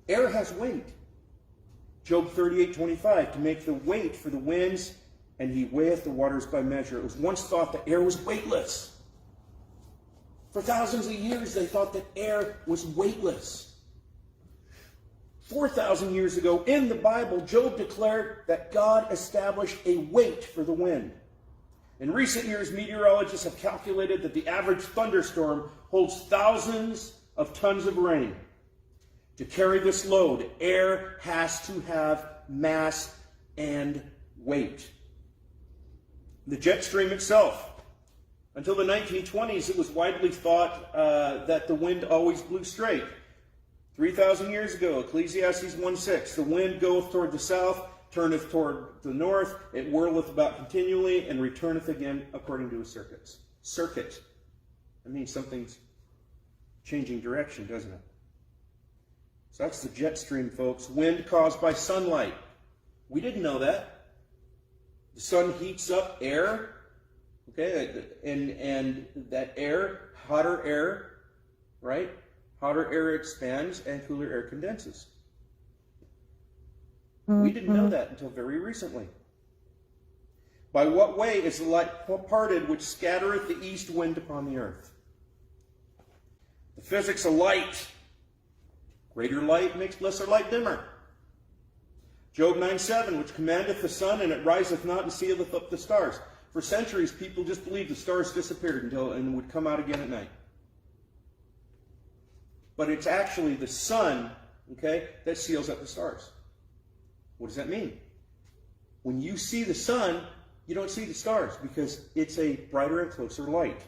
Air has weight. Job 38:25, to make the weight for the winds, and he weigheth the waters by measure. It was once thought that air was weightless. For thousands of years, they thought that air was weightless. 4,000 years ago, in the Bible, Job declared that God established a weight for the wind. In recent years, meteorologists have calculated that the average thunderstorm holds thousands of tons of rain. To carry this load, air has to have mass and weight. The jet stream itself. Until the 1920s, it was widely thought that the wind always blew straight. 3,000 years ago, Ecclesiastes 1:6, the wind goeth toward the south, turneth toward the north, it whirleth about continually, and returneth again according to his circuits. Circuit. That means something's changing direction, doesn't it? So that's the jet stream, folks. Wind caused by sunlight. We didn't know that. The sun heats up air, okay, and that air, hotter air, right? Hotter air expands and cooler air condenses. We didn't know that until very recently. By what way is the light parted which scattereth the east wind upon the earth? The physics of light. Greater light makes lesser light dimmer. Job 9:7, which commandeth the sun, and it riseth not, and sealeth up the stars. For centuries, people just believed the stars disappeared and would come out again at night. But it's actually the sun, okay, that seals up the stars. What does that mean? When you see the sun, you don't see the stars because it's a brighter and closer light.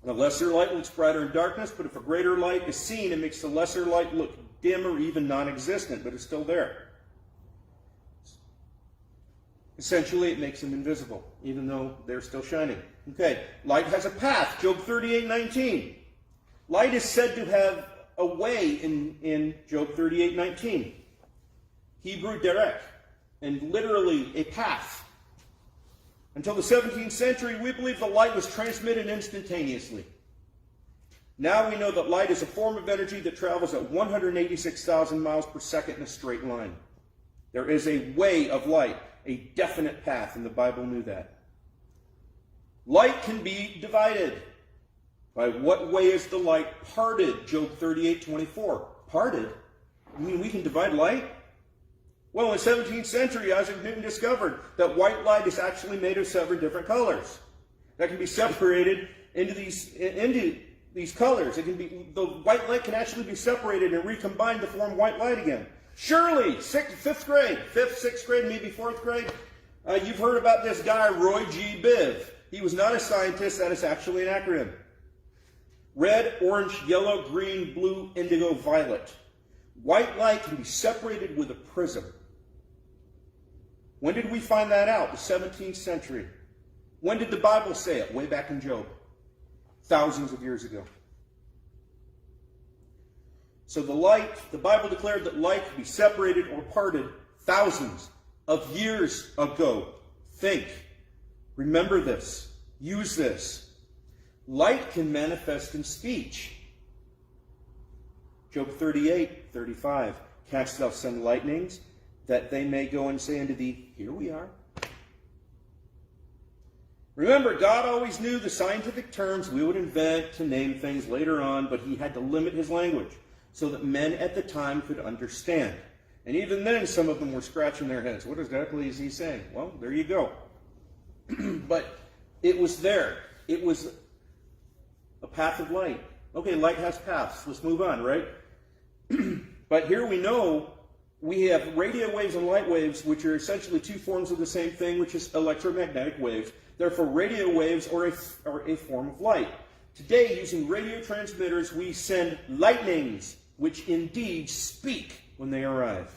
A lesser light looks brighter in darkness, but if a greater light is seen, it makes the lesser light look dim or even non-existent, but it's still there. Essentially, it makes them invisible, even though they're still shining. Okay, light has a path. Job 38:19. Light is said to have a way in Job 38:19. Hebrew derek, and literally a path. Until the 17th century, we believe the light was transmitted instantaneously. Now we know that light is a form of energy that travels at 186,000 miles per second in a straight line. There is a way of light, a definite path, and the Bible knew that. Light can be divided. By what way is the light parted? Job 38:24. Parted? You mean we can divide light? Well, in the 17th century, Isaac Newton discovered that white light is actually made of 7 different colors that can be separated into these colors. The white light can actually be separated and recombined to form white light again. Surely, 6th grade, 5th, 6th grade, maybe 4th grade, you've heard about this guy, Roy G. Biv. He was not a scientist. That is actually an acronym. Red, orange, yellow, green, blue, indigo, violet. White light can be separated with a prism. When did we find that out? The 17th century. When did the Bible say it? Way back in Job. Thousands of years ago. So the Bible declared that light could be separated or parted thousands of years ago. Think. Remember this. Use this. Light can manifest in speech. Job 38:35. Canst thou send lightnings, that they may go and say unto thee, here we are. Remember, God always knew the scientific terms we would invent to name things later on, but he had to limit his language so that men at the time could understand. And even then, some of them were scratching their heads. What exactly is he saying? Well, there you go. But it was there. It was a path of light. Okay, light has paths. Let's move on, right? But here we know we have radio waves and light waves, which are essentially 2 forms of the same thing, which is electromagnetic waves. Therefore, radio waves are a form of light. Today, using radio transmitters, we send lightnings, which indeed speak when they arrive.